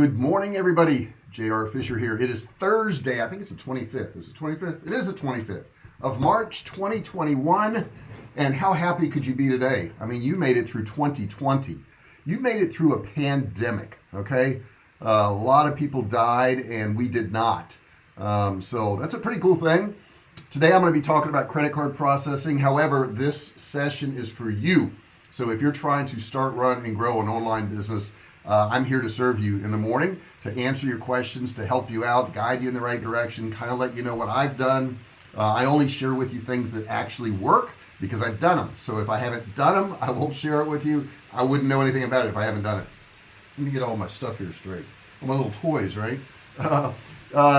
Good morning, everybody. J.R. Fisher here. It is Thursday. I think it's the 25th. Is it 25th? It is the 25th of March 2021. And how happy could you be today? I mean, you made it through 2020. You made it through a pandemic, okay? A lot of people died and we did not. So that's a pretty cool thing. Today I'm going to be talking about credit card processing. However, this session is for you. So if you're trying to start, run, and grow an online business, I'm here to serve you in the morning, to answer your questions, to help you out, guide you in the right direction, kind of let you know what I've done. I only share with you things that actually work because I've done them. So if I haven't done them, I won't share it with you. I wouldn't know anything about it if I haven't done it. Let me get all my stuff here straight. All my little toys, right?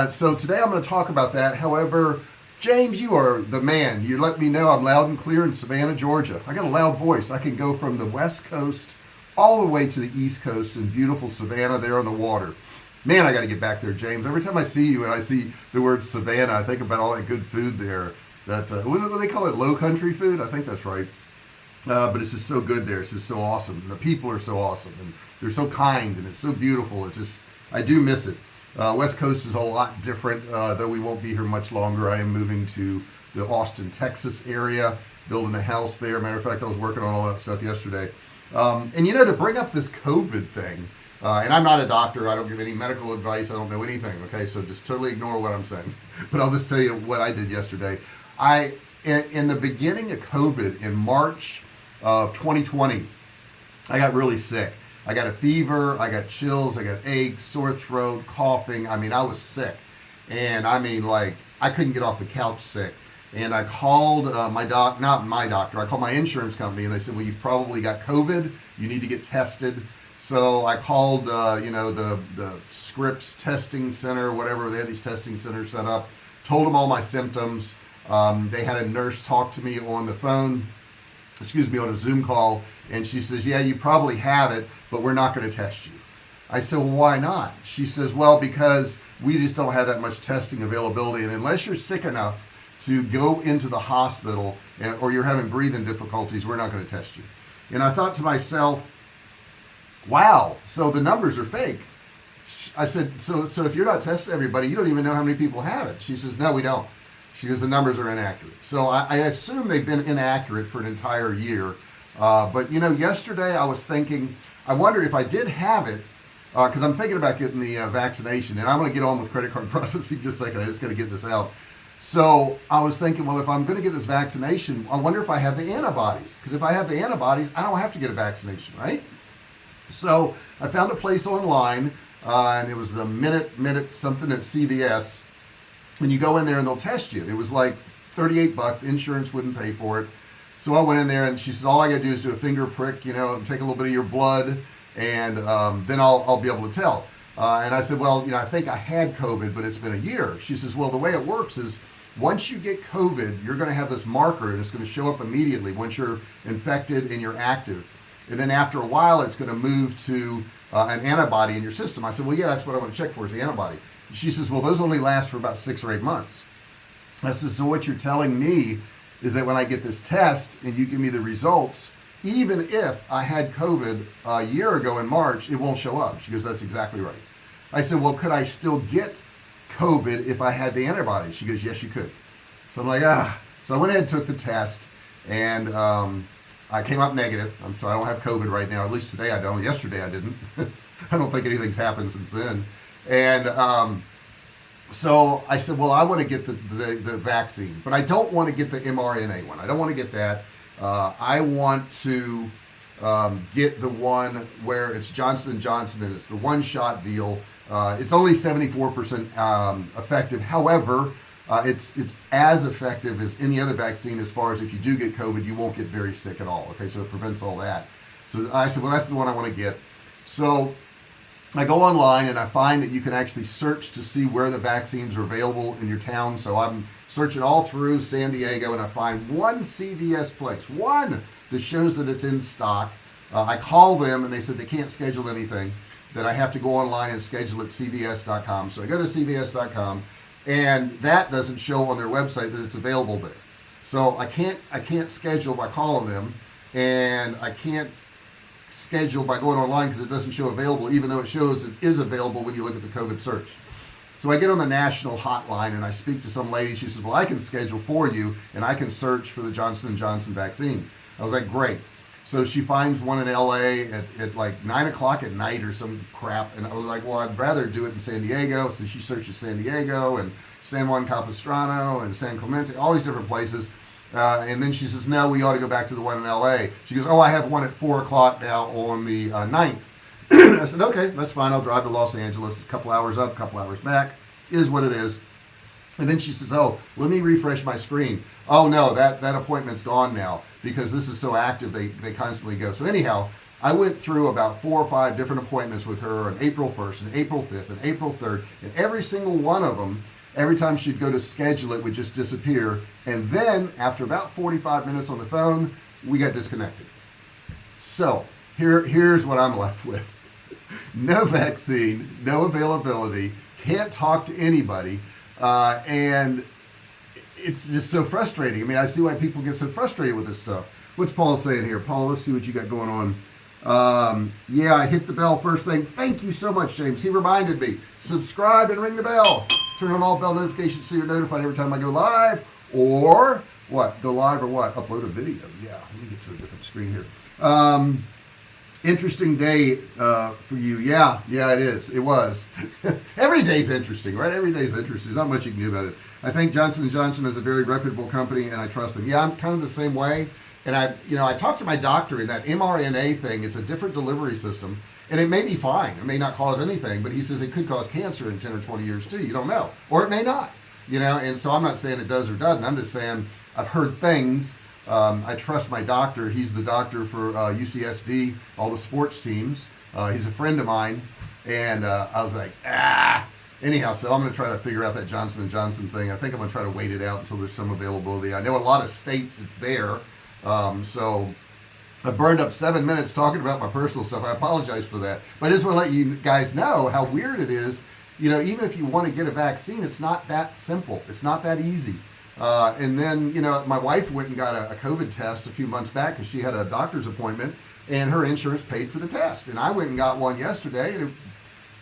So today I'm going to talk about that. However, James, you are the man. You let me know I'm loud and clear in Savannah, Georgia. I got a loud voice. I can go from the West Coast all the way to the East Coast in beautiful Savannah there on the water. Man, I got to get back there, James. Every time I see you and I see the word Savannah, I think about all that good food there. That was it what they call it, low country food? I think that's right. But it's just so good there. It's just so awesome. And the people are so awesome, and they're so kind, and it's so beautiful. It's just, I do miss it. West Coast is a lot different, though we won't be here much longer. I am moving to the Austin, Texas area, building a house there. Matter of fact, I was working on all that stuff yesterday. And you know, to bring up this COVID thing, and I'm not a doctor, I don't give any medical advice, I don't know anything, okay, so just totally ignore what I'm saying, but I'll just tell you what I did yesterday. In the beginning of COVID, in March of 2020, I got really sick. I got a fever, I got chills, I got aches, sore throat, coughing. I mean, I was sick, and I mean, like, I couldn't get off the couch sick. And I called not my doctor, I called my insurance company, and they said, well, you've probably got COVID, you need to get tested. So I called, the Scripps testing center, whatever, they had these testing centers set up, told them all my symptoms. They had a nurse talk to me on the phone, on a Zoom call, and she says, yeah, you probably have it, but we're not going to test you. I said, well, why not? She says, well, because we just don't have that much testing availability, and unless you're sick enough to go into the hospital or you're having breathing difficulties, we're not going to test you. And I thought to myself, wow, so the numbers are fake. I said, so if you're not testing everybody, you don't even know how many people have it. She says, no, we don't. She goes, the numbers are inaccurate. So I assume they've been inaccurate for an entire year. But yesterday I was thinking, I wonder if I did have it, because I'm thinking about getting the vaccination, and I'm going to get on with credit card processing just a second. I just got to get this out. So I was thinking, well, if I'm going to get this vaccination, I wonder if I have the antibodies. Because if I have the antibodies, I don't have to get a vaccination, right? So I found a place online, and it was the minute something at CVS. When you go in there and they'll test you, it was like $38. Insurance wouldn't pay for it. So I went in there, and she said, all I got to do is do a finger prick, take a little bit of your blood, and then I'll be able to tell. And I said, well, I think I had COVID, but it's been a year. She says, well, the way it works is once you get COVID, you're going to have this marker, and it's going to show up immediately once you're infected and you're active. And then after a while, it's going to move to an antibody in your system. I said, well, yeah, that's what I want to check for, is the antibody. She says, well, those only last for about 6 or 8 months. I said, so what you're telling me is that when I get this test and you give me the results, even if I had COVID a year ago in March, it won't show up. She goes, that's exactly right. I said, well, could I still get COVID if I had the antibodies? She goes, yes, you could. So I'm like, So I went ahead and took the test, and I came up negative. So I don't have COVID right now. At least today I don't. Yesterday I didn't. I don't think anything's happened since then. And so I said, well, I want to get the vaccine, but I don't want to get the mRNA one. I don't want to get that. I want to get the one where it's Johnson & Johnson, and it's the one-shot deal. It's only 74% effective. However, it's as effective as any other vaccine as far as if you do get COVID, you won't get very sick at all. Okay, so it prevents all that. So I said, well, that's the one I want to get. So I go online and I find that you can actually search to see where the vaccines are available in your town. So I'm searching all through San Diego, and I find one CVS place, one that shows that it's in stock. I call them, and they said they can't schedule anything, that I have to go online and schedule at cvs.com. So I go to cvs.com, and that doesn't show on their website that it's available there. So I can't schedule by calling them, and I can't schedule by going online because it doesn't show available, even though it shows it is available when you look at the COVID search. So I get on the national hotline and I speak to some lady. She says, well, I can schedule for you and I can search for the Johnson & Johnson vaccine. I was like, great. So she finds one in LA at like 9 o'clock at night or some crap. And I was like, well, I'd rather do it in San Diego. So she searches San Diego and San Juan Capistrano and San Clemente, all these different places. And then she says, no, we ought to go back to the one in LA. She goes, oh, I have one at 4 o'clock now on the 9th. I said, okay, that's fine. I'll drive to Los Angeles, a couple hours up, a couple hours back, is what it is. And then she says, oh, let me refresh my screen. Oh no, that appointment's gone now because this is so active, they constantly go. So anyhow, I went through about 4 or 5 different appointments with her on April 1st and April 5th and April 3rd, and every single one of them, every time she'd go to schedule it, would just disappear. And then after about 45 minutes on the phone, we got disconnected. So here's what I'm left with. No vaccine, no availability, can't talk to anybody, and it's just so frustrating. I mean, I see why people get so frustrated with this stuff. What's Paul saying here? Paul, let's see what you got going on. Yeah, I hit the bell first thing. Thank you so much, James. He reminded me. Subscribe and ring the bell. Turn on all bell notifications so you're notified every time I go live. Or what? Go live or what? Upload a video. Yeah, let me get to a different screen here. Interesting day for you. Yeah, it is. It was. Every day's interesting, right? Every day's interesting. There's not much you can do about it. I think Johnson & Johnson is a very reputable company, and I trust them. Yeah, I'm kind of the same way. And I talked to my doctor in that mRNA thing. It's a different delivery system, and it may be fine. It may not cause anything, but he says it could cause cancer in 10 or 20 years too. You don't know, or it may not. And so I'm not saying it does or doesn't. I'm just saying I've heard things. I trust my doctor. He's the doctor for UCSD, all the sports teams. He's a friend of mine, and I was like, Anyhow, so I'm going to try to figure out that Johnson & Johnson thing. I think I'm going to try to wait it out until there's some availability. I know a lot of states it's there, so I burned up 7 minutes talking about my personal stuff. I apologize for that, but I just want to let you guys know how weird it is. Even if you want to get a vaccine, it's not that simple. It's not that easy. And then, my wife went and got a COVID test a few months back because she had a doctor's appointment and her insurance paid for the test. And I went and got one yesterday and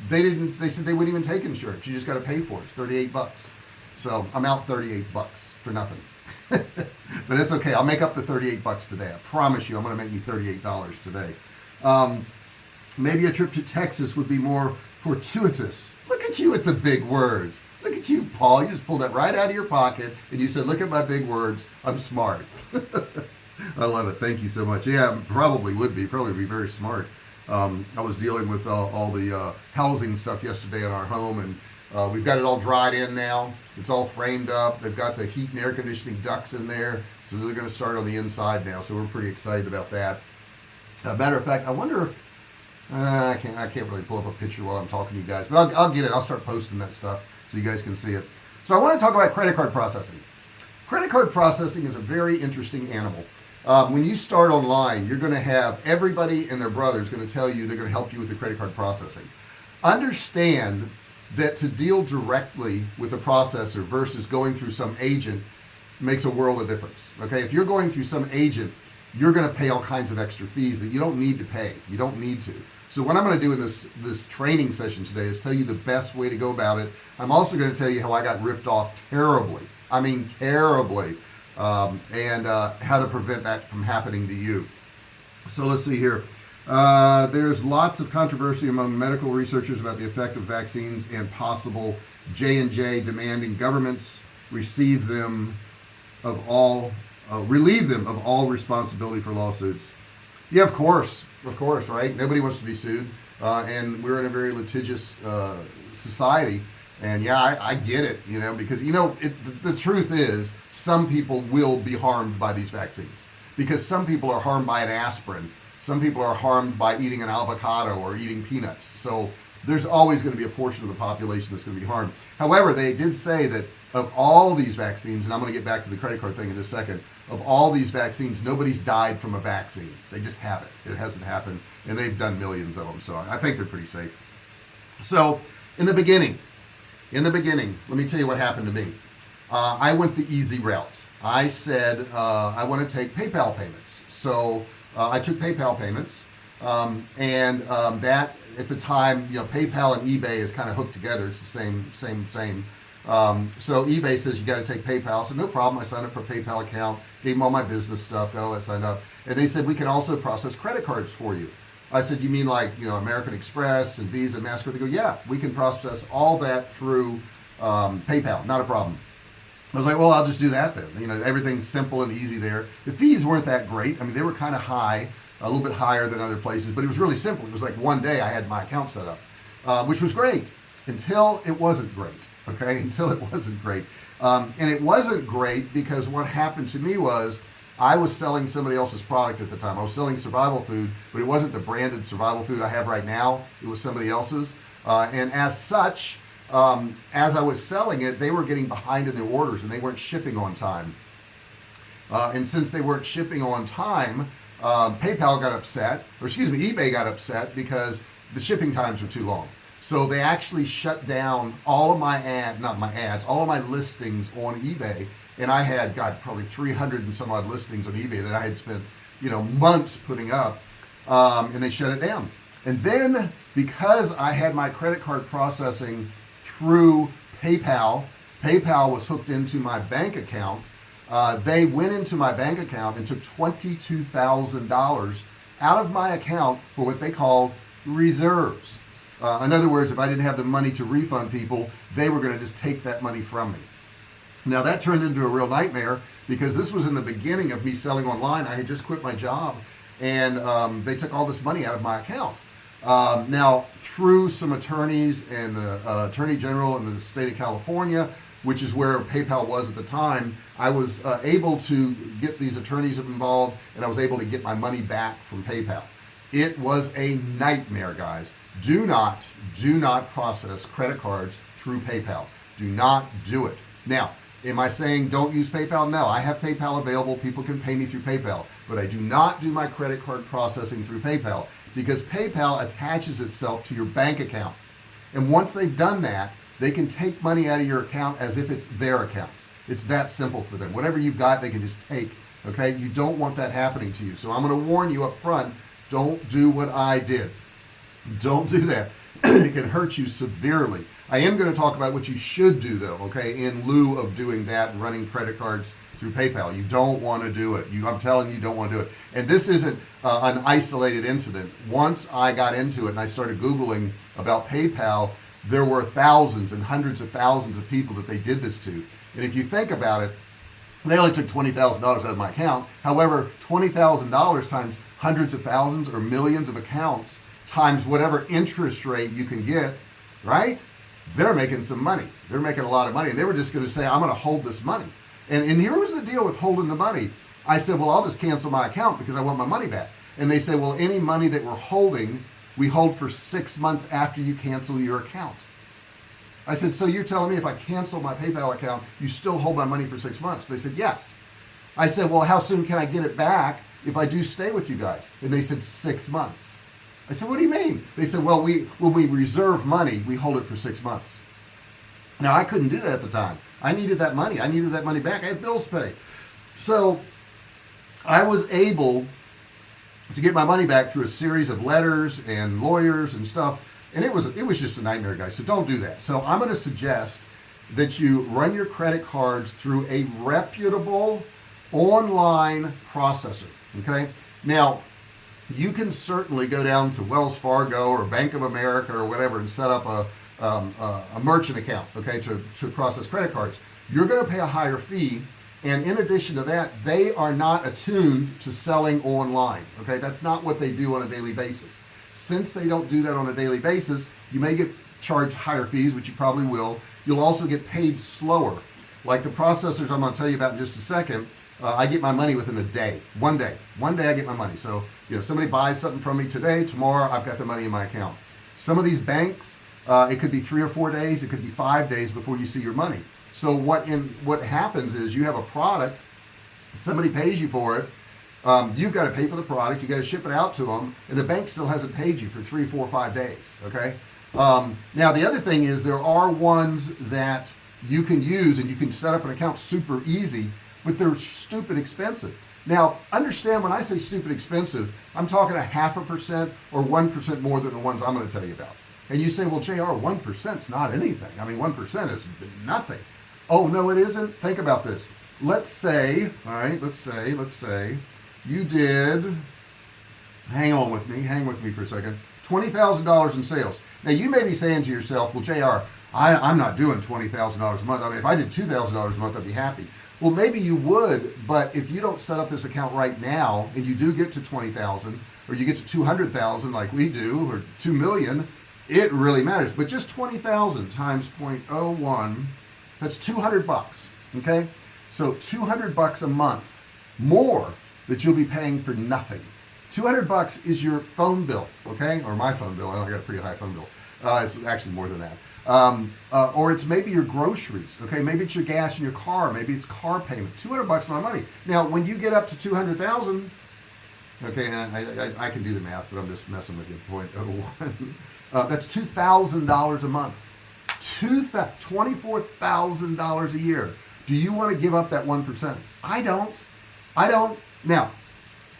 they said they wouldn't even take insurance. You just got to pay for it. It's $38. So I'm out $38 for nothing. But it's okay. I'll make up the $38 today. I promise you, I'm going to make me $38 today. Maybe a trip to Texas would be more fortuitous. Look at you with the big words. Look at you, Paul. You just pulled that right out of your pocket and you said, look at my big words. I'm smart. I love it. Thank you so much. Yeah, probably would be very smart. I was dealing with all the housing stuff yesterday in our home, and we've got it all dried in now. It's all framed up. They've got the heat and air conditioning ducts in there, so they're going to start on the inside now. So we're pretty excited about that. Matter of fact, I wonder if I can't really pull up a picture while I'm talking to you guys, but I'll get it. I'll start posting that stuff so you guys can see it. So I want to talk about credit card processing. Credit card processing is a very interesting animal. When you start online, you're going to have everybody and their brother is going to tell you they're going to help you with the credit card processing. Understand that to deal directly with the processor versus going through some agent makes a world of difference. Okay, if you're going through some agent, you're going to pay all kinds of extra fees that you don't need to pay. You don't need to. So what I'm going to do in this training session today is tell you the best way to go about it. I'm also going to tell you how I got ripped off terribly. I mean terribly. And how to prevent that from happening to you. So let's see here. There's lots of controversy among medical researchers about the effect of vaccines and possible J&J demanding governments relieve them of all responsibility for lawsuits. Yeah, of course, right? Nobody wants to be sued, and we're in a very litigious society. And yeah, I get it, because the truth is some people will be harmed by these vaccines, because some people are harmed by an aspirin, some people are harmed by eating an avocado or eating peanuts. So there's always going to be a portion of the population that's going to be harmed. However, they did say that of all these vaccines, and I'm going to get back to the credit card thing in a second, of all these vaccines, nobody's died from a vaccine. They just haven't. It hasn't happened, and they've done millions of them. So I think they're pretty safe. So in the beginning, let me tell you what happened to me. I went the easy route. I said I want to take PayPal payments. So I took PayPal payments, That at the time, PayPal and eBay is kind of hooked together. It's the same. So eBay says you got to take PayPal. So no problem. I signed up for a PayPal account, gave them all my business stuff, got all that signed up, and they said we can also process credit cards for you. I said, you mean like American Express and Visa, MasterCard? They go, yeah, we can process all that through PayPal, not a problem. I was like, well, I'll just do that then. Everything's simple and easy there. The fees weren't that great. I mean, they were kind of high, a little bit higher than other places, but it was really simple. It was like one day I had my account set up, which was great until it wasn't great. Okay, until it wasn't great. And it wasn't great because what happened to me was I was selling somebody else's product at the time. I was selling survival food, but it wasn't the branded survival food I have right now. It was somebody else's. And as such, as I was selling it, they were getting behind in their orders and they weren't shipping on time. And since they weren't shipping on time, PayPal got upset, eBay got upset because the shipping times were too long. So they actually shut down all of all of my listings on eBay. And I had probably 300 and some odd listings on eBay that I had spent, months putting up, and they shut it down. And then because I had my credit card processing through PayPal was hooked into my bank account. They went into my bank account and took $22,000 out of my account for what they called reserves. In other words, if I didn't have the money to refund people, they were going to just take that money from me. Now that turned into a real nightmare because this was in the beginning of me selling online. I had just quit my job and they took all this money out of my account. Now through some attorneys and the Attorney General in the state of California, which is where PayPal was at the time, I was able to get these attorneys involved and I was able to get my money back from PayPal. It was a nightmare, guys. Do not process credit cards through PayPal. Do not do it. Now, am I saying don't use PayPal? No, I have PayPal available. People can pay me through PayPal, but I do not do my credit card processing through PayPal because PayPal attaches itself to your bank account. And once they've done that, they can take money out of your account as if it's their account. It's that simple for them. Whatever you've got, they can just take. Okay, you don't want that happening to you. So I'm going to warn you up front, don't do what I did. Don't do that. It can hurt you severely. I am going to talk about what you should do though, okay, in lieu of doing that and running credit cards through PayPal. You don't want to do it. I'm telling you, you don't want to do it. And this isn't an isolated incident. Once I got into it and I started Googling about PayPal, there were thousands and hundreds of thousands of people that they did this to. And if you think about it, they only took $20,000 out of my account. However, $20,000 times hundreds of thousands or millions of accounts times whatever interest rate you can get, right? They're making some money. They're making a lot of money. And they were just going to say, I'm going to hold this money. And here was the deal with holding the money. I said, well, I'll just cancel my account because I want my money back. And they said, well, any money that we're holding, we hold for 6 months after you cancel your account. I said, so you're telling me if I cancel my PayPal account, you still hold my money for 6 months? They said, yes. I said, well, how soon can I get it back if I do stay with you guys? And they said 6 months. I said, what do you mean? They said, well, when we reserve money, we hold it for 6 months. Now, I couldn't do that at the time. I needed that money. I needed that money back. I had bills to pay. So I was able to get my money back through a series of letters and lawyers and stuff. And it was just a nightmare, guys. So don't do that. So I'm going to suggest that you run your credit cards through a reputable online processor. Okay. Now, you can certainly go down to Wells Fargo or Bank of America or whatever and set up a merchant account, okay, to process credit cards. You're going to pay a higher fee, and in addition to that, they are not attuned to selling online, okay? That's not what they do on a daily basis. Since they don't do that on a daily basis, you may get charged higher fees, which you probably will. You'll also get paid slower. Like the processors I'm going to tell you about in just a second, I get my money within a day. One day I get my money. So, somebody buys something from me today, tomorrow I've got the money in my account. Some of these banks, it could be 3 or 4 days, it could be 5 days before you see your money. So what happens is you have a product, somebody pays you for it, you've got to pay for the product, you got to ship it out to them, and the bank still hasn't paid you for 3, 4, 5 days, okay? Now the other thing is there are ones that you can use and you can set up an account super easy, but they're stupid expensive. Now, understand when I say stupid expensive, I'm talking 0.5% or 1% more than the ones I'm going to tell you about. And you say, well, JR, 1% is not anything. I mean, 1% is nothing. Oh, no, it isn't. Think about this. Let's say, all right, let's say you did, hang with me for a second, $20,000 in sales. Now, you may be saying to yourself, well, JR, I'm not doing $20,000 a month. I mean, if I did $2,000 a month, I'd be happy. Well, maybe you would, but if you don't set up this account right now and you do get to 20,000 or you get to 200,000 like we do, or 2 million, it really matters. But just 20,000 times 0.01, that's $200, okay? So $200 a month more that you'll be paying for nothing. $200 is your phone bill, okay? Or my phone bill. I got a pretty high phone bill. It's actually more than that. Or it's maybe your groceries, okay? Maybe it's your gas in your car. Maybe it's car payment. $200 is a lot of money. Now, when you get up to 200,000, okay, and I can do the math, but I'm just messing with you. 0.01. That's $2,000 a month. $24,000 a year. Do you want to give up that 1%? I don't. Now,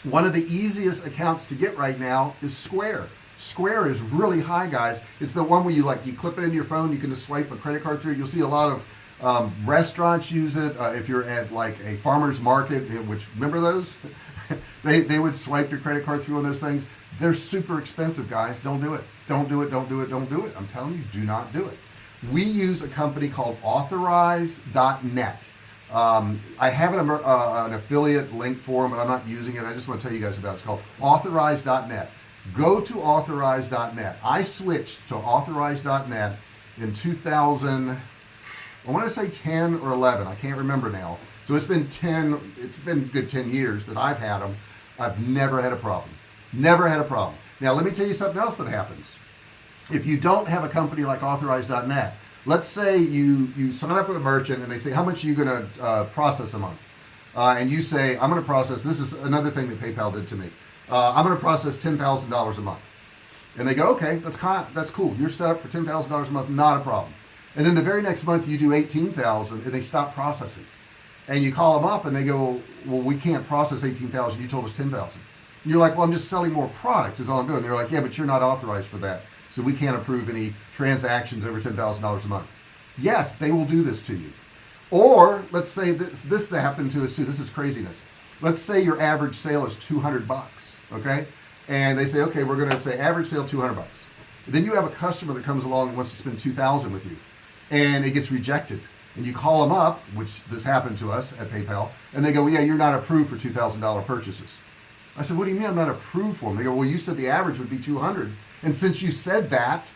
one of the easiest accounts to get right now is Square. Square is really high, guys. It's the one where you clip it into your phone, you can just swipe a credit card through. You'll see a lot of restaurants use it. If you're at like a farmer's market, which, remember those? they would swipe your credit card through on those things. They're super expensive, guys. Don't do it. Don't do it. I'm telling you, do not do it. We use a company called Authorize.net. I have an affiliate link for them, but I'm not using it. I just want to tell you guys about it. It's called Authorize.net. Go to Authorize.net. I switched to Authorize.net in 2000, I want to say 10 or 11. I can't remember now. So it's been good 10 years that I've had them. I've never had a problem. Never had a problem. Now, let me tell you something else that happens. If you don't have a company like Authorize.net, let's say you sign up with a merchant and they say, how much are you going to process a month? And you say, I'm going to process, this is another thing that PayPal did to me. I'm going to process $10,000 a month. And they go, okay, that's cool. You're set up for $10,000 a month, not a problem. And then the very next month you do $18,000 and they stop processing. And you call them up and they go, well, we can't process $18,000. You told us $10,000. And you're like, well, I'm just selling more product is all I'm doing. They're like, yeah, but you're not authorized for that. So we can't approve any transactions over $10,000 a month. Yes, they will do this to you. Or let's say this happened to us too. This is craziness. Let's say your average sale is $200, okay? And they say, okay, we're going to say average sale $200. Then you have a customer that comes along and wants to spend $2,000 with you, and it gets rejected. And you call them up, which this happened to us at PayPal, and they go, well, yeah, you're not approved for $2,000 purchases. I said, what do you mean I'm not approved for them? They go, well, you said the average would be $200. And since you said that,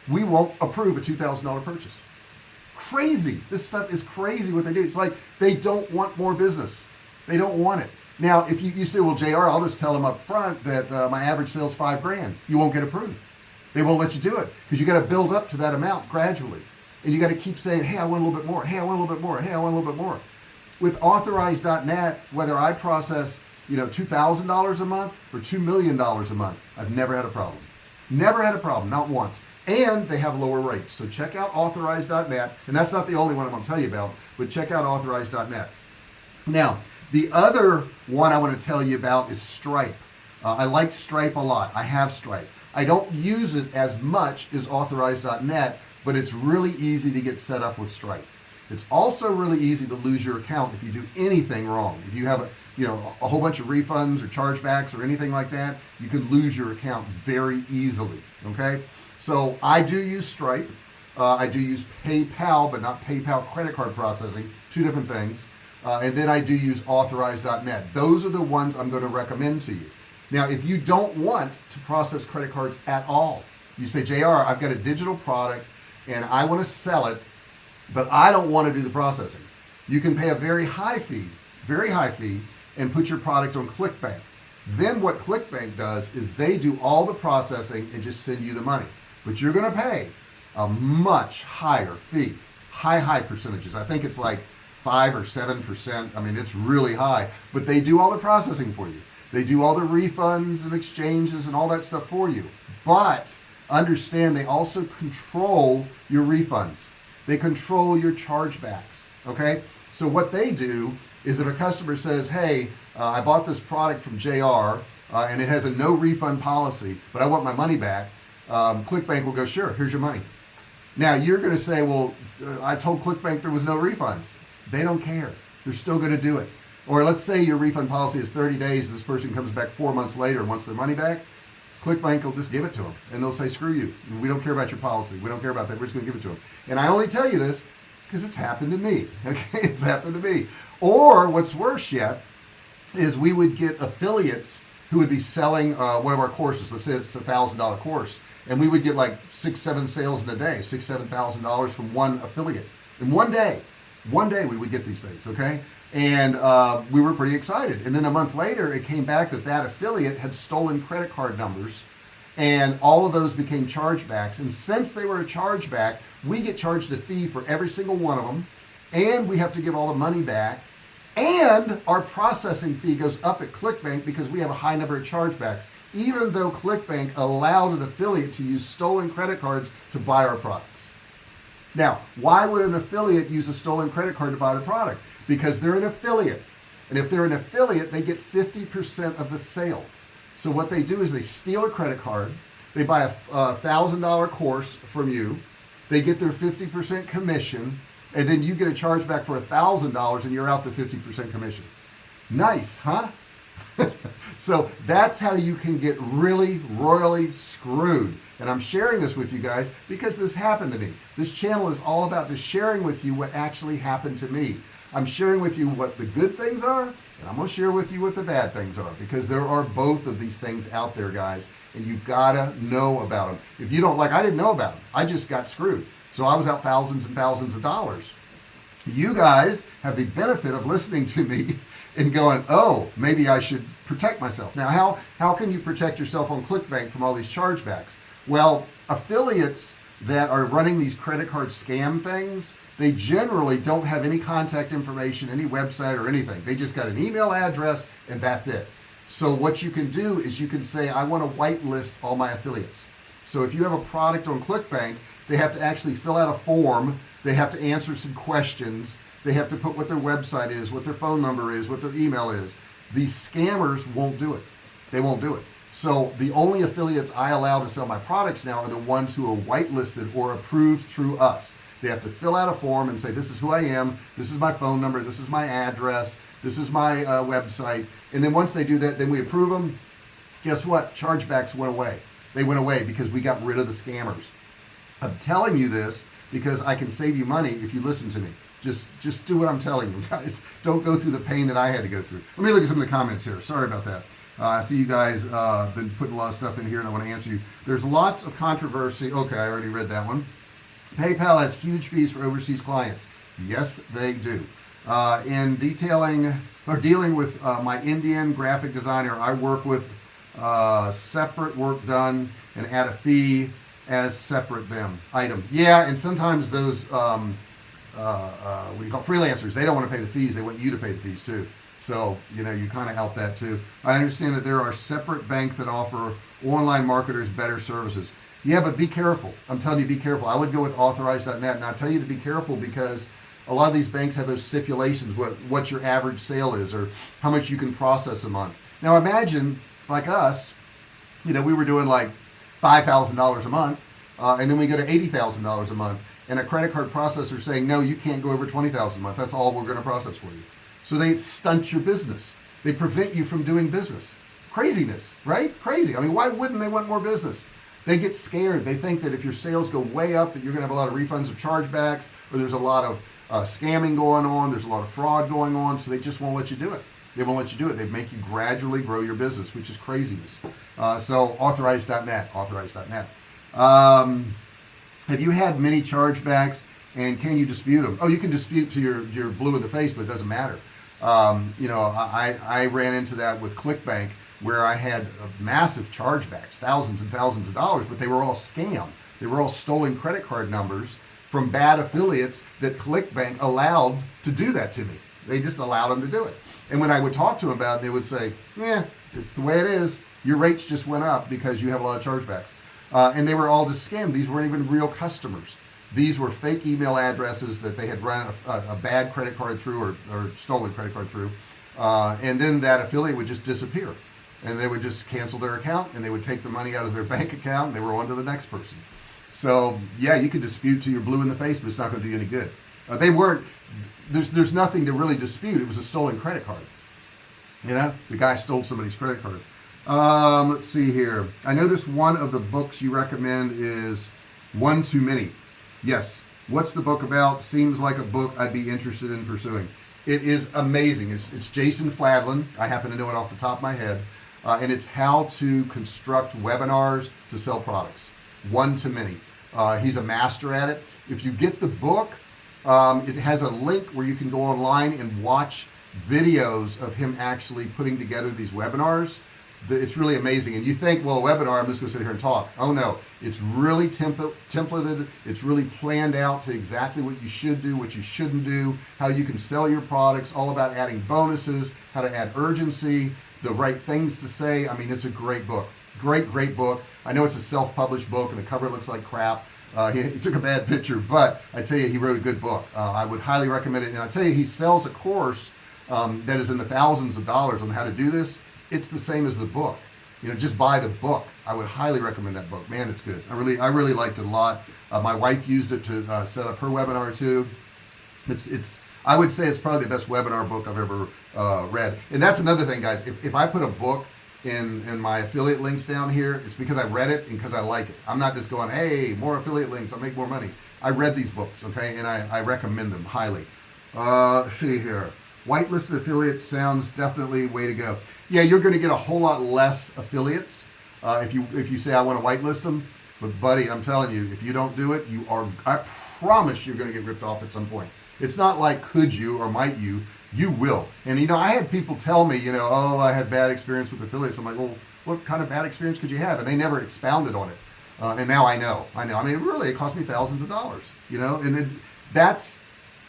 we won't approve a $2,000 purchase. Crazy. This stuff is crazy what they do. It's like they don't want more business. They don't want it. Now, if you say, well, JR, I'll just tell them up front that my average sale is $5,000. You won't get approved. They won't let you do it because you got to build up to that amount gradually. And you got to keep saying, hey, I want a little bit more. Hey, I want a little bit more. Hey, I want a little bit more. With Authorize.net, whether I process, $2,000 a month or $2 million a month, I've never had a problem. Never had a problem, not once. And they have lower rates. So check out Authorize.net. And that's not the only one I'm going to tell you about, but check out Authorize.net. Now, the other one I want to tell you about is Stripe. I like Stripe a lot. I have Stripe. I don't use it as much as Authorize.net, but it's really easy to get set up with Stripe. It's also really easy to lose your account if you do anything wrong. If you have a whole bunch of refunds or chargebacks or anything like that, you can lose your account very easily, okay? So I do use Stripe. I do use PayPal, but not PayPal credit card processing, two different things. And then I do use Authorize.net. Those are the ones I'm going to recommend to you. Now, if you don't want to process credit cards at all, you say, JR, I've got a digital product and I want to sell it, but I don't want to do the processing. You can pay a very high fee, and put your product on Clickbank. Then what Clickbank does is they do all the processing and just send you the money. But you're going to pay a much higher fee, high percentages. I think it's like 5 or 7%. I mean, it's really high, but they do all the processing for you. They do all the refunds and exchanges and all that stuff for you. But understand they also control your refunds. They control your chargebacks. Okay, so what they do is if a customer says, hey, I bought this product from JR and it has a no refund policy, but I want my money back, Clickbank will go, sure, here's your money. Now you're going to say, well, I told Clickbank there was no refunds. They don't care. They're still going to do it. Or let's say your refund policy is 30 days. This person comes back 4 months later and wants their money back. Clickbank will just give it to them. And they'll say, screw you. We don't care about your policy. We don't care about that. We're just going to give it to them. And I only tell you this because it's happened to me. Okay, it's happened to me. Or what's worse yet is we would get affiliates who would be selling one of our courses. Let's say it's $1,000 course. And we would get like 6-7 sales in a day, $6,000-7,000 from one affiliate. In one day we would get these things, okay? And we were pretty excited. And then a month later, it came back that that affiliate had stolen credit card numbers, and all of those became chargebacks. And since they were a chargeback, we get charged a fee for every single one of them, and we have to give all the money back. And our processing fee goes up at Clickbank because we have a high number of chargebacks, even though Clickbank allowed an affiliate to use stolen credit cards to buy our products. Now, why would an affiliate use a stolen credit card to buy the product? Because they're an affiliate. And if they're an affiliate, they get 50% of the sale. So what they do is they steal a credit card, they buy a $1,000 course from you, they get their 50% commission, and then you get a chargeback for $1,000 and you're out the 50% commission. Nice, huh? So that's how you can get really royally screwed. And I'm sharing this with you guys because this happened to me. This channel is all about just sharing with you what actually happened to me. I'm sharing with you what the good things are, and I'm going to share with you what the bad things are, because there are both of these things out there, guys, and you've got to know about them. If you don't, like, I didn't know about them. I just got screwed. So I was out thousands and thousands of dollars. You guys have the benefit of listening to me and going, oh, maybe I should protect myself. Now, how can you protect yourself on Clickbank from all these chargebacks? Well, affiliates that are running these credit card scam things, they generally don't have any contact information, any website or anything. They just got an email address and that's it. So what you can do is you can say, I want to whitelist all my affiliates. So if you have a product on Clickbank, they have to actually fill out a form. They have to answer some questions. They have to put what their website is, what their phone number is, what their email is. These scammers won't do it. They won't do it. So the only affiliates I allow to sell my products now are the ones who are whitelisted or approved through us. They have to fill out a form and say, this is who I am, this is my phone number, this is my address, this is my website. And then once they do that, then we approve them. Guess what? Chargebacks went away. They went away because we got rid of the scammers. I'm telling you this because I can save you money if you listen to me. Just do what I'm telling you, guys. Don't go through the pain that I had to go through. Let me look at some of the comments here. Sorry about that. I see you guys been putting a lot of stuff in here, and I want to answer you. There's lots of controversy. Okay, I already read that one. PayPal has huge fees for overseas clients. Yes, they do. In detailing or dealing with my Indian graphic designer, I work with separate work done and add a fee as separate item. Yeah, and sometimes those what do you call freelancers, they don't want to pay the fees. They want you to pay the fees too. So, you kind of help that too. I understand that there are separate banks that offer online marketers better services. Yeah, but be careful. I'm telling you, be careful. I would go with authorized.net, and I tell you to be careful because a lot of these banks have those stipulations, what your average sale is or how much you can process a month. Now imagine, like us, we were doing like $5,000 a month, and then we go to $80,000 a month, and a credit card processor saying, no, you can't go over $20,000 a month. That's all we're going to process for you. So they stunt your business. They prevent you from doing business. Craziness, right? Crazy. I mean, why wouldn't they want more business? They get scared. They think that if your sales go way up, that you're going to have a lot of refunds or chargebacks, or there's a lot of scamming going on. There's a lot of fraud going on. So they just won't let you do it. They won't let you do it. They make you gradually grow your business, which is craziness. So authorized.net, authorized.net. Have you had many chargebacks, and can you dispute them? Oh, you can dispute to your blue in the face, but it doesn't matter. I ran into that with Clickbank, where I had massive chargebacks, thousands and thousands of dollars, but they were all scam. They were all stolen credit card numbers from bad affiliates that Clickbank allowed to do that to me. They just allowed them to do it. And when I would talk to them about it, they would say, yeah, it's the way it is. Your rates just went up because you have a lot of chargebacks. And they were all just scammed. These weren't even real customers. These were fake email addresses that they had run a bad credit card through or stolen credit card through, and then that affiliate would just disappear, and they would just cancel their account, and they would take the money out of their bank account, and they were on to the next person. So yeah, you can dispute till you're blue in the face, but it's not going to do you any good. They weren't. There's nothing to really dispute. It was a stolen credit card. You know, the guy stole somebody's credit card. Let's see here. I noticed one of the books you recommend is One Too Many. Yes. What's the book about? Seems like a book I'd be interested in pursuing. It is amazing. It's Jason Fladlin. I happen to know it off the top of my head. And it's how to construct webinars to sell products. One Too Many. He's a master at it. If you get the book, it has a link where you can go online and watch videos of him actually putting together these webinars. It's really amazing. And you think, well, a webinar, I'm just going to sit here and talk. Oh no, it's really templated. It's really planned out to exactly what you should do, what you shouldn't do, how you can sell your products, all about adding bonuses, how to add urgency, the right things to say. I mean, it's a great book. Great book. I know it's a self-published book and the cover looks like crap. He took a bad picture, but I tell you, he wrote a good book. I would highly recommend it. And I tell you, he sells a course that is in the thousands of dollars on how to do this. It's the same as the book. You know, just buy the book. I would highly recommend that book. Man, it's good. I really liked it a lot. My wife used it to set up her webinar too. I would say it's probably the best webinar book I've ever read. And that's another thing, guys. If I put a book in my affiliate links down here, it's because I read it and because I like it. I'm not just going, hey, more affiliate links, I'll make more money. I read these books, okay, and I recommend them highly. Let's see here. Whitelisted affiliates sounds definitely way to go. Yeah, you're going to get a whole lot less affiliates if you say I want to whitelist them. But buddy, I'm telling you, if you don't do it, I promise you're going to get ripped off at some point. It's not like could you or might you. You will. And you know, I had people tell me, you know, oh, I had bad experience with affiliates. I'm like, well, what kind of bad experience could you have? And they never expounded on it. And now I know. I mean, really, it cost me thousands of dollars. You know, and that's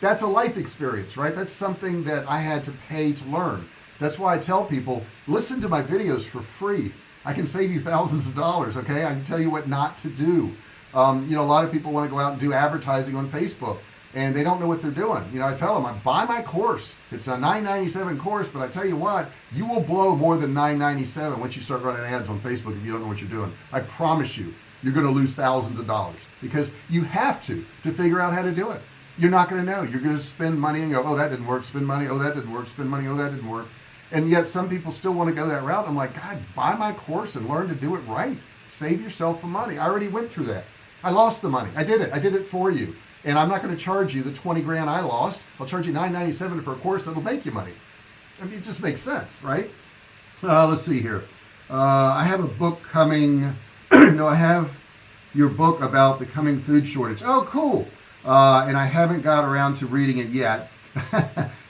a life experience, right? That's something that I had to pay to learn. That's why I tell people, listen to my videos for free. I can save you thousands of dollars, okay? I can tell you what not to do. You know, a lot of people want to go out and do advertising on Facebook, and they don't know what they're doing. You know, I tell them, I buy my course. It's a $9.97 course, but I tell you what, you will blow more than $9.97 once you start running ads on Facebook if you don't know what you're doing. I promise you, you're going to lose thousands of dollars because you have to figure out how to do it. You're not going to know. You're going to spend money and go, oh, that didn't work, spend money, oh, that didn't work, spend money, oh, that didn't work. And yet some people still want to go that route. I'm like, God, buy my course and learn to do it right. Save yourself some money. I already went through that. I lost the money. I did it for you. And I'm not going to charge you the 20 grand I lost. I'll charge you $9.97 for a course that'll make you money. I mean, it just makes sense, right? Let's see here. I have a book coming. No, I have your book about the coming food shortage. Oh, cool. And I haven't got around to reading it yet.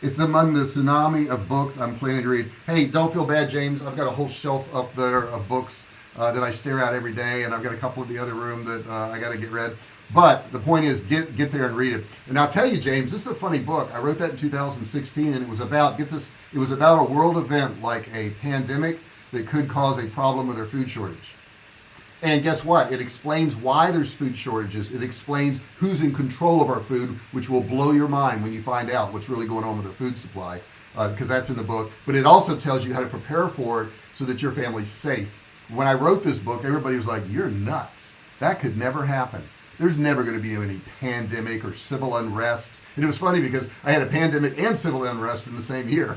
It's among the tsunami of books I'm planning to read. Hey, don't feel bad, James. I've got a whole shelf up there of books that I stare at every day, and I've got a couple in the other room that I got to get read. But the point is, get there and read it. And I'll tell you, James, this is a funny book. I wrote that in 2016, and it was about, get this, it was about a world event like a pandemic that could cause a problem with our food shortage. And guess what? It explains why there's food shortages. It explains who's in control of our food, which will blow your mind when you find out what's really going on with our food supply, because that's in the book. But it also tells you how to prepare for it so that your family's safe. When I wrote this book, everybody was like, you're nuts. That could never happen. There's never going to be any pandemic or civil unrest. And it was funny because I had a pandemic and civil unrest in the same year.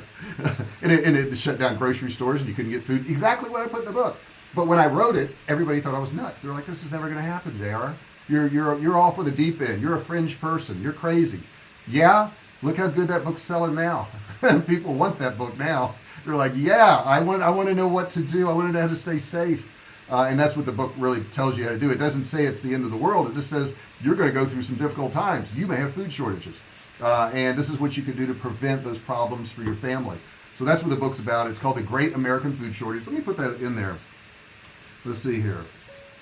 and it shut down grocery stores and you couldn't get food. Exactly what I put in the book. But when I wrote it, everybody thought I was nuts. They were like, this is never going to happen, JR. You're off with a deep end. You're a fringe person. You're crazy. Yeah, look how good that book's selling now. People want that book now. They're like, yeah, I want to know what to do. I want to know how to stay safe. And that's what the book really tells you how to do. It doesn't say it's the end of the world. It just says you're going to go through some difficult times. You may have food shortages. And this is what you can do to prevent those problems for your family. So that's what the book's about. It's called The Great American Food Shortage. Let me put that in there. Let's see here.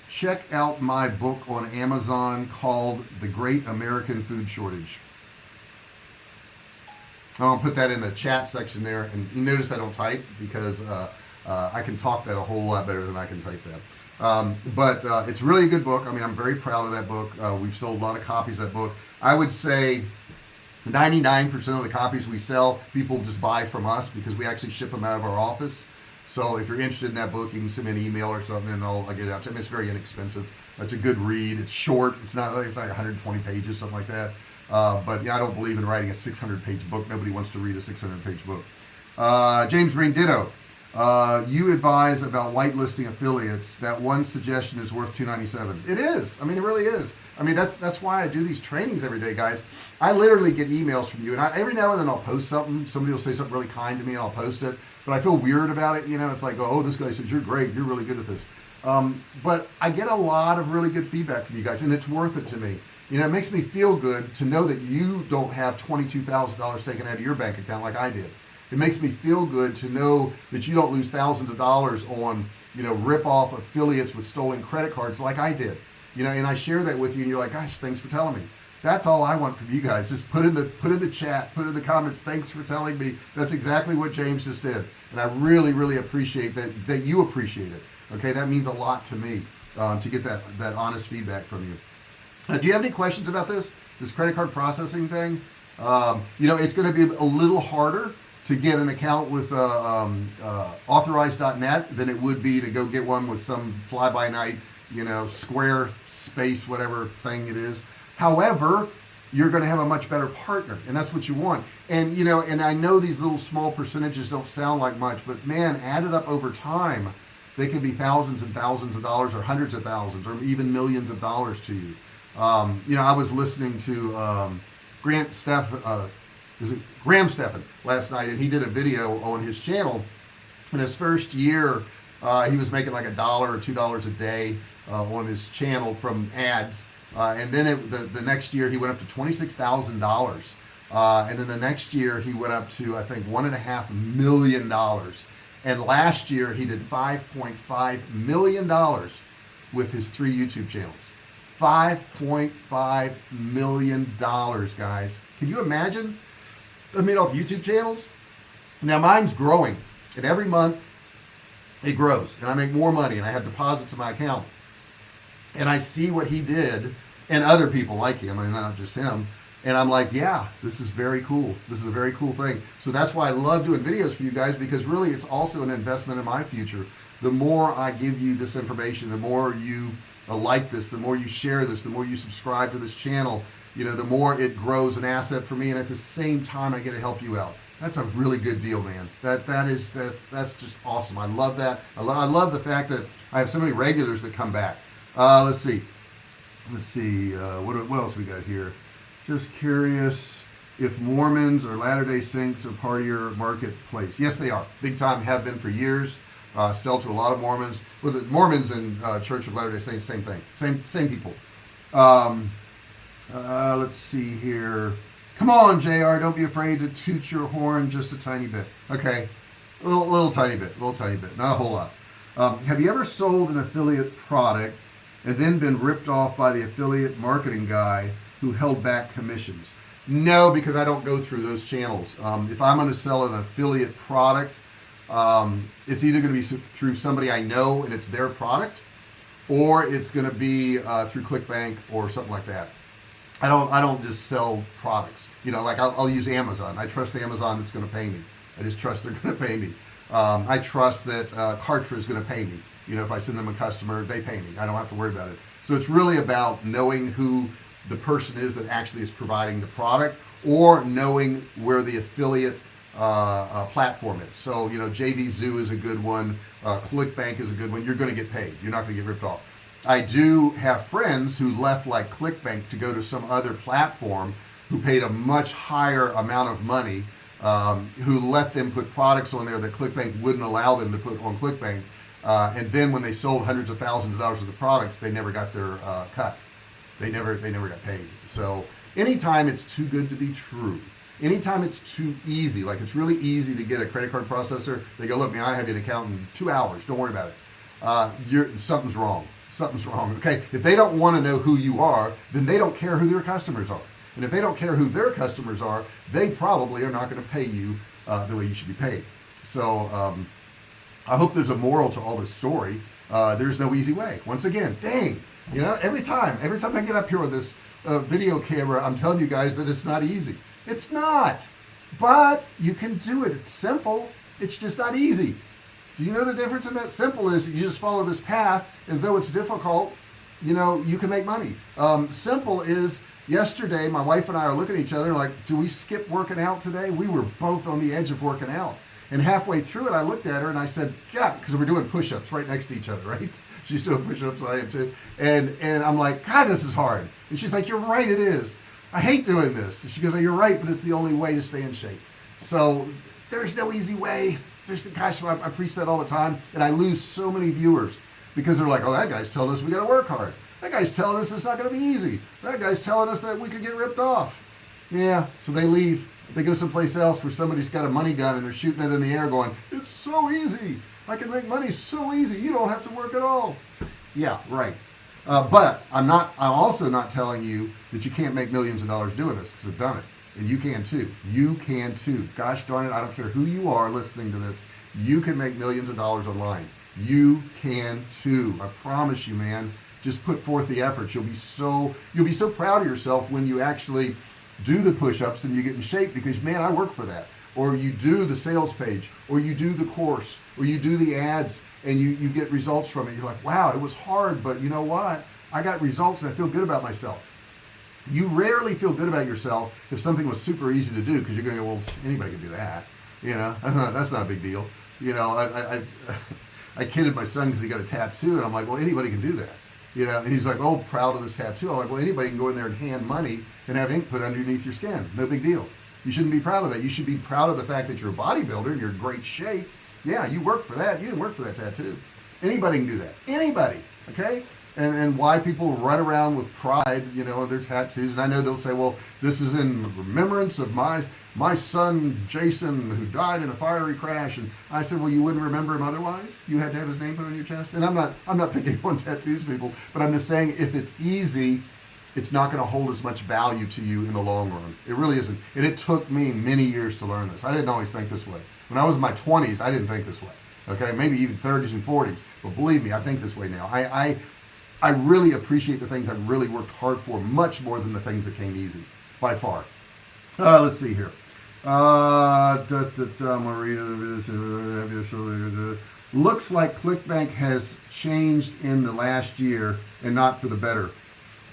Check out my book on Amazon called The Great American Food Shortage. I'll put that in the chat section there. And you notice I don't type because I can talk that a whole lot better than I can type that. But it's really a good book. I mean, I'm very proud of that book. We've sold a lot of copies of that book. I would say 99% of the copies we sell, people just buy from us because we actually ship them out of our office. So if you're interested in that book, you can send me an email or something, and I'll get it out to you. I mean, it's very inexpensive. It's a good read. It's short. It's not like 120 pages, something like that. But I don't believe in writing a 600-page book. Nobody wants to read a 600-page book. James Green Ditto. You advise about whitelisting affiliates. That one suggestion is worth $297. It is. I mean, it really is. I mean, that's why I do these trainings every day, guys. I literally get emails from you, and every now and then I'll post something. Somebody will say something really kind to me, and I'll post it. But I feel weird about it. It's like, oh, this guy says you're great. You're really good at this. But I get a lot of really good feedback from you guys, and it's worth it to me. It makes me feel good to know that you don't have $22,000 taken out of your bank account like I did. It makes me feel good to know that you don't lose thousands of dollars on, rip-off affiliates with stolen credit cards like I did. And I share that with you, and you're like, gosh, thanks for telling me. That's all I want from you guys. Just put in the chat, put in the comments, thanks for telling me. That's exactly what James just did. And I really, really appreciate that you appreciate it. Okay, that means a lot to me to get that honest feedback from you. Do you have any questions about this credit card processing thing? It's going to be a little harder to get an account with authorized.net than it would be to go get one with some fly-by-night, Square Space, whatever thing it is. However, you're going to have a much better partner, and that's what you want. And and I know these little small percentages don't sound like much, but man, added up over time, they can be thousands and thousands of dollars, or hundreds of thousands, or even millions of dollars to you. I was listening to Graham Stephan last night, and he did a video on his channel. In his first year, he was making like $1 or $2 a day on his channel from ads. And then the next year he went up to $26,000. And then the next year he went up to, I think, $1.5 million. And last year he did $5.5 million with his 3 YouTube channels. $5.5 million, guys. Can you imagine? Off YouTube channels. Now mine's growing, and every month it grows, and I make more money, and I have deposits in my account. And I see what he did, and other people like him, and not just him. And I'm like, yeah, this is very cool. This is a very cool thing. So that's why I love doing videos for you guys, because really it's also an investment in my future. The more I give you this information, the more you like this, the more you share this, the more you subscribe to this channel, the more it grows an asset for me, and at the same time I get to help you out. That's a really good deal, man. That's just awesome. I love that. I love the fact that I have so many regulars that come back. Let's see. What else we got here? Just curious if Mormons or Latter-day Saints are part of your marketplace. Yes, they are. Big time. Have been for years. Sell to a lot of Mormons. Well, the Mormons and Church of Latter-day Saints, same thing. Same people. Let's see here. Come on, JR, don't be afraid to toot your horn just a tiny bit. Okay, a little tiny bit, not a whole lot. Have you ever sold an affiliate product and then been ripped off by the affiliate marketing guy who held back commissions? No, because I don't go through those channels. If I'm going to sell an affiliate product, it's either going to be through somebody I know and it's their product, or it's going to be through Clickbank or something like that. I don't just sell products. Like I'll use Amazon. I trust Amazon that's going to pay me. I just trust they're going to pay me. I trust that Kartra is going to pay me. If I send them a customer, they pay me. I don't have to worry about it. So it's really about knowing who the person is that actually is providing the product, or knowing where the affiliate platform is. So JVZoo is a good one. Clickbank is a good one. You're going to get paid. You're not going to get ripped off. I do have friends who left like Clickbank to go to some other platform who paid a much higher amount of money, who let them put products on there that Clickbank wouldn't allow them to put on Clickbank. And then when they sold hundreds of thousands of dollars worth of products, they never got their cut. They never got paid. So anytime it's too good to be true, anytime it's too easy, like it's really easy to get a credit card processor, they go, look, man, I have an account in 2 hours. Don't worry about it. Something's wrong. Something's wrong. Okay. If they don't want to know who you are, then they don't care who their customers are. And if they don't care who their customers are, they probably are not going to pay you the way you should be paid. So I hope there's a moral to all this story. There's no easy way. Once again, dang, every time I get up here with this video camera, I'm telling you guys that it's not easy. It's not, but you can do it. It's simple. It's just not easy. Do you know the difference in that? Simple is you just follow this path, and though it's difficult, you can make money. Simple is, yesterday my wife and I are looking at each other like, do we skip working out today? We were both on the edge of working out. And halfway through it, I looked at her and I said, God, because we're doing push-ups right next to each other, right? She's doing push-ups, I am too. And I'm like, God, this is hard. And she's like, you're right, it is. I hate doing this. And she goes, oh, you're right, but it's the only way to stay in shape. So there's no easy way. Gosh, I preach that all the time, and I lose so many viewers because they're like, oh, that guy's telling us we got to work hard. That guy's telling us it's not going to be easy. That guy's telling us that we could get ripped off. Yeah, so they leave. They go someplace else where somebody's got a money gun and they're shooting it in the air going, it's so easy. I can make money so easy. You don't have to work at all. Yeah, right. But I'm also not telling you that you can't make millions of dollars doing this, because I've done it. And you can too. You can too. Gosh darn it, I don't care who you are listening to this. You can make millions of dollars online. You can too. I promise you, man. Just put forth the effort. You'll be so proud of yourself when you actually do the push-ups and you get in shape, because man, I work for that. Or you do the sales page, or you do the course, or you do the ads and you get results from it. You're like, wow, it was hard, but you know what? I got results and I feel good about myself. You rarely feel good about yourself if something was super easy to do, because you're going to go, well, anybody can do that. That's not a big deal. I kidded my son because he got a tattoo, and I'm like, well, anybody can do that. And he's like, oh, proud of this tattoo. I'm like, well, anybody can go in there and hand money and have ink put underneath your skin. No big deal. You shouldn't be proud of that. You should be proud of the fact that you're a bodybuilder and you're in great shape. Yeah, you worked for that. You didn't work for that tattoo. Anybody can do that. Anybody. Okay? And why people run around with pride, of their tattoos. And I know they'll say, well, this is in remembrance of my son, Jason, who died in a fiery crash. And I said, well, you wouldn't remember him otherwise? You had to have his name put on your chest? And I'm not picking on tattoos, people, but I'm just saying, if it's easy, it's not going to hold as much value to you in the long run. It really isn't. And it took me many years to learn this. I didn't always think this way. When I was in my 20s, I didn't think this way. Okay, maybe even 30s and 40s. But believe me, I think this way now. I really appreciate the things I really worked hard for much more than the things that came easy, by far. Let's see here. Looks like Clickbank has changed in the last year and not for the better.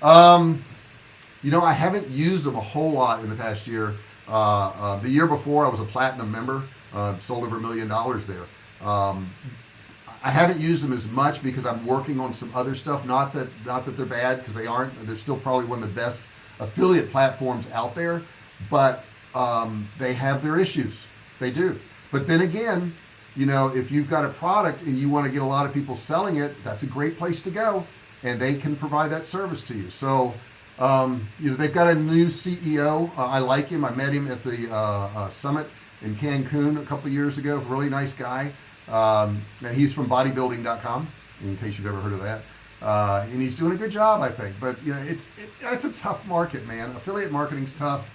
I haven't used them a whole lot in the past year. The year before, I was a platinum member, sold over $1 million there. I haven't used them as much because I'm working on some other stuff. Not that they're bad, because they aren't. They're still probably one of the best affiliate platforms out there, but they have their issues. They do. But then again, if you've got a product and you want to get a lot of people selling it, that's a great place to go, and they can provide that service to you. So they've got a new CEO. I like him. I met him at the summit in Cancun a couple of years ago. Really nice guy. And he's from bodybuilding.com, in case you've ever heard of that. And he's doing a good job, I think. But it's a tough market, man. Affiliate marketing's tough.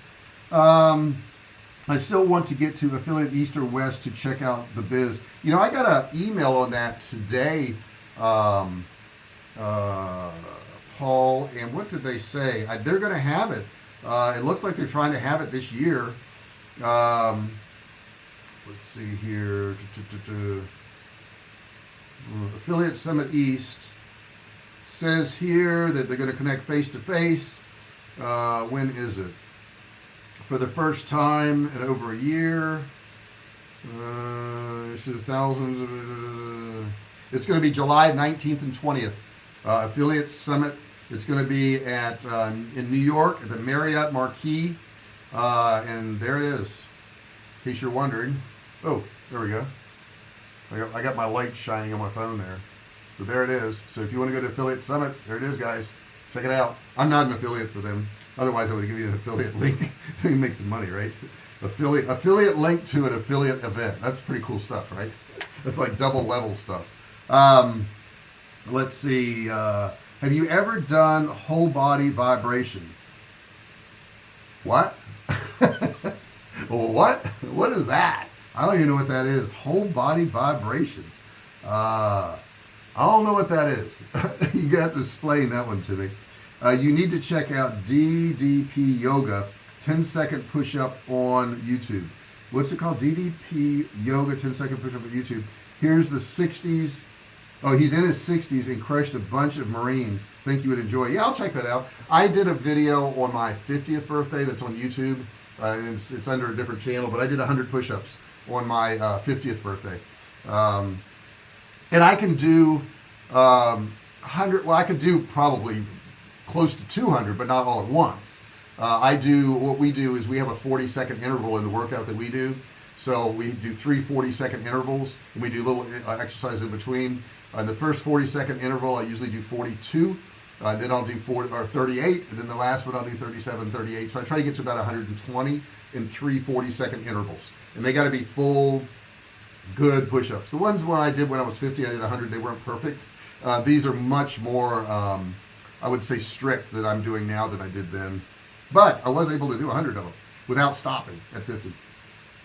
I still want to get to affiliate East or West to check out the biz. I got an email on that today, Paul, and what did they say? They're going to have it. It looks like they're trying to have it this year. Let's see here. Affiliate Summit East says here that they're going to connect face to face. When is it? For the first time in over a year. This is thousands. It's going to be July 19th and 20th. Affiliate Summit. It's going to be at in New York at the Marriott Marquis. And there it is. In case you're wondering. Oh, there we go. I got my light shining on my phone there. But there it is. So if you want to go to Affiliate Summit, there it is, guys. Check it out. I'm not an affiliate for them. Otherwise, I would give you an affiliate link. You make some money, right? Affiliate link to an affiliate event. That's pretty cool stuff, right? That's like double level stuff. Let's see. Have you ever done whole body vibration? What? What? What is that? I don't even know what that is. Whole body vibration. I I don't know what that is. You got to explain that one to me. You need to check out DDP Yoga 10-second push-up on YouTube. What's it called? DDP Yoga 10-second push-up on YouTube. Here's the 60s. Oh, he's in his 60s and crushed a bunch of Marines. Think you would enjoy it. Yeah, I'll check that out. I did a video on my 50th birthday that's on YouTube. And it's under a different channel, but I did 100 push-ups on my 50th birthday. And I can do 100. Well, I could do probably close to 200, but not all at once. What we do is we have a 40-second interval in the workout that we do. So we do 3 40-second intervals, and we do little exercises in between. The first 40-second interval, I usually do 42. Then I'll do 38, and then the last one I'll do 37, 38. So I try to get to about 120 in 3 40-second intervals. And they got to be full, good push-ups. The ones when I did when I was 50, I did 100. They weren't perfect. These are much more, I would say, strict that I'm doing now than I did then. But I was able to do 100 of them without stopping at 50.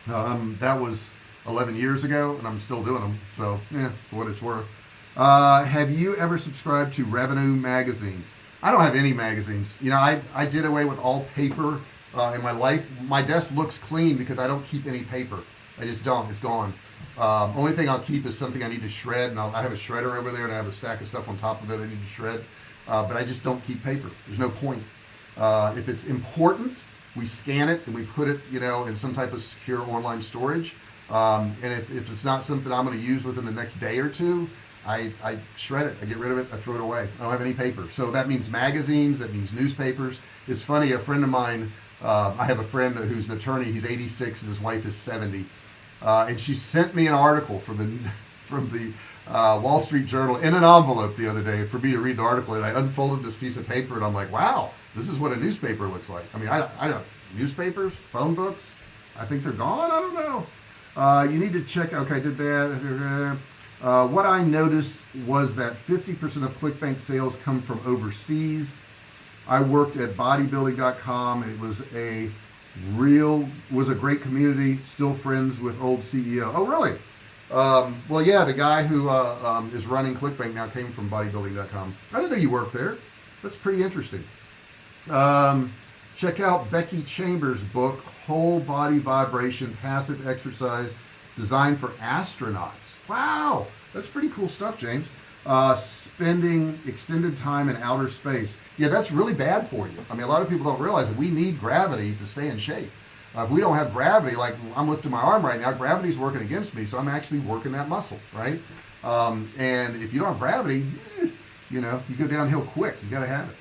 That was 11 years ago, and I'm still doing them. So, yeah, for what it's worth. Have you ever subscribed to Revenue Magazine? I don't have any magazines. You know, I did away with all paper in my life. My desk looks clean because I don't keep any paper. I just don't. It's gone. Only thing I'll keep is something I need to shred, and I have a shredder over there, and I have a stack of stuff on top of it I need to shred. But I just don't keep paper. There's no point. If it's important, we scan it and we put it, you know, in some type of secure online storage. And if it's not something I'm going to use within the next day or two, I shred it. I get rid of it. I throw it away. I don't have any paper. So that means magazines. That means newspapers. It's funny. A friend of mine, I have a friend who's an attorney. He's 86 and his wife is 70. And she sent me an article from the Wall Street Journal in an envelope the other day for me to read the article. And I unfolded this piece of paper and I'm like, wow, this is what a newspaper looks like. I mean, I don't, newspapers, phone books, I think they're gone. I don't know. You need to check. Okay, I did that. What I noticed was that 50% of Clickbank sales come from overseas. I worked at bodybuilding.com and it was a great community, still friends with old CEO. Oh, really? Well, yeah, the guy who is running Clickbank now came from bodybuilding.com. I didn't know you worked there. That's pretty interesting. Check out Becky Chambers' book, Whole Body Vibration, Passive Exercise, Designed for Astronauts. Wow, that's pretty cool stuff, James. Spending extended time in outer space. Yeah, that's really bad for you. I mean, a lot of people don't realize that we need gravity to stay in shape. If we don't have gravity, like I'm lifting my arm right now, gravity's working against me, so I'm actually working that muscle, right? And if you don't have gravity, you know, you go downhill quick. You got to have it.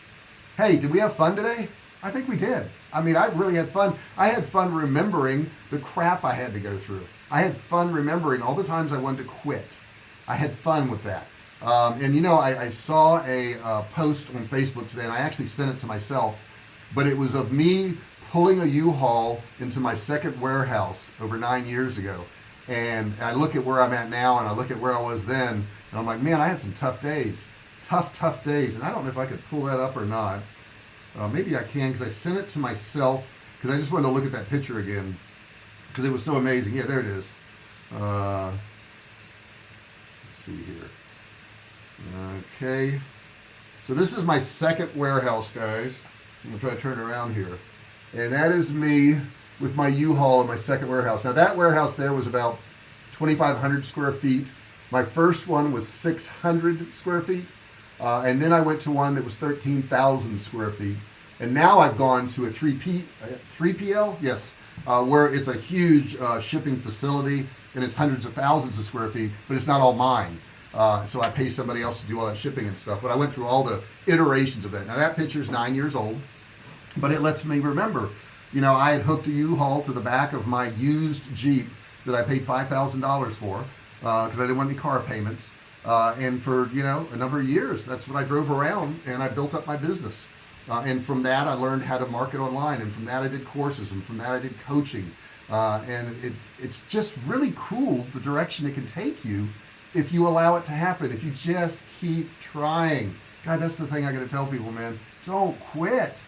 Hey, did we have fun today? I think we did. I mean, I really had fun. I had fun remembering the crap I had to go through. I had fun remembering all the times I wanted to quit. I had fun with that. And you know, I saw a post on Facebook today, and I actually sent it to myself, but it was of me pulling a U-Haul into my second warehouse over 9 years ago. And I look at where I'm at now, and I look at where I was then, and I'm like, man, I had some tough days. Tough days. And I don't know if I could pull that up or not. Maybe I can, because I sent it to myself, because I just wanted to look at that picture again, because it was so amazing. Yeah, there it is. Let's see here. Okay. So this is my second warehouse, guys. I'm going to try to turn it around here. And that is me with my U-Haul in my second warehouse. Now that warehouse there was about 2,500 square feet. My first one was 600 square feet. And then I went to one that was 13,000 square feet. And now I've gone to a 3PL, yes, where it's a huge shipping facility and it's hundreds of thousands of square feet, but it's not all mine. So I pay somebody else to do all that shipping and stuff. But I went through all the iterations of that. Now that picture is 9 years old, but it lets me remember, you know, I had hooked a U-Haul to the back of my used Jeep that I paid $5,000 for because I didn't want any car payments. And for, you know, a number of years, that's what I drove around, and I built up my business. And from that, I learned how to market online. And from that, I did courses. And from that, I did coaching. And it's just really cool the direction it can take you if you allow it to happen, if you just keep trying. God, that's the thing I got to tell people, man. Don't quit.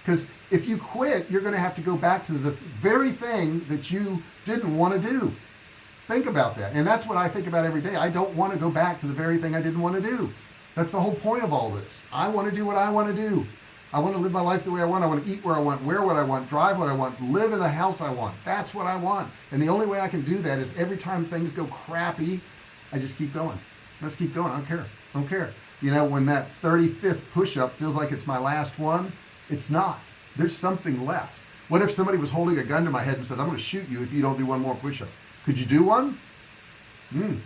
Because if you quit, you're going to have to go back to the very thing that you didn't want to do. Think about that. And that's what I think about every day. I don't want to go back to the very thing I didn't want to do. That's the whole point of all this. I want to do what I want to do. I want to live my life the way I want. I want to eat where I want, wear what I want, drive what I want, live in a house I want. That's what I want. And the only way I can do that is every time things go crappy, I just keep going. Let's keep going. I don't care. I don't care. You know, when that 35th push-up feels like it's my last one, it's not. There's something left. What if somebody was holding a gun to my head and said, I'm going to shoot you if you don't do one more push-up? Could you do one?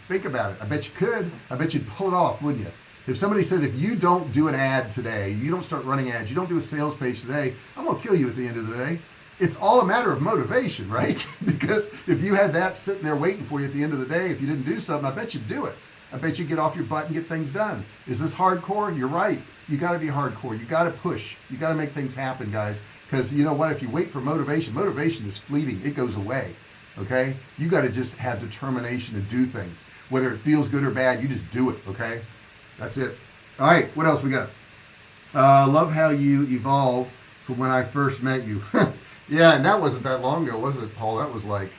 Think about it. I bet you could. I bet you'd pull it off, wouldn't you? If somebody said, if you don't do an ad today, you don't start running ads, you don't do a sales page today, I'm going to kill you at the end of the day. It's all a matter of motivation, right? Because if you had that sitting there waiting for you at the end of the day, if you didn't do something, I bet you'd do it. I bet you get off your butt and get things done. Is this hardcore? You're right. You got to be hardcore. You got to push. You got to make things happen, guys. Because you know what? If you wait for motivation, motivation is fleeting. It goes away. Okay? You got to just have determination to do things. Whether it feels good or bad, you just do it. Okay? That's it. All right. What else we got? Love how you evolve from when I first met you. Yeah, and that wasn't that long ago, was it, Paul? That was like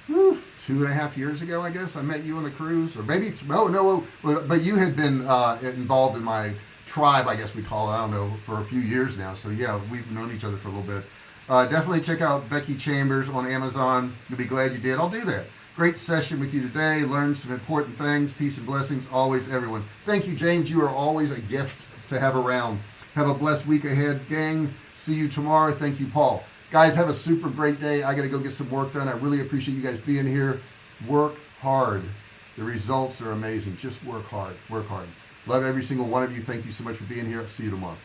2.5 years ago, I guess. I met you on the cruise, or maybe no, but you had been involved in my tribe, I guess we call it. I don't know, for a few years now. So yeah, we've known each other for a little bit. Definitely check out Becky Chambers on Amazon. You'll be glad you did. I'll do that. Great session with you today. Learned some important things. Peace and blessings always, everyone. Thank you, James. You are always a gift to have around. Have a blessed week ahead, gang. See you tomorrow. Thank you, Paul. Guys, have a super great day. I got to go get some work done. I really appreciate you guys being here. Work hard. The results are amazing. Just work hard. Work hard. Love every single one of you. Thank you so much for being here. See you tomorrow.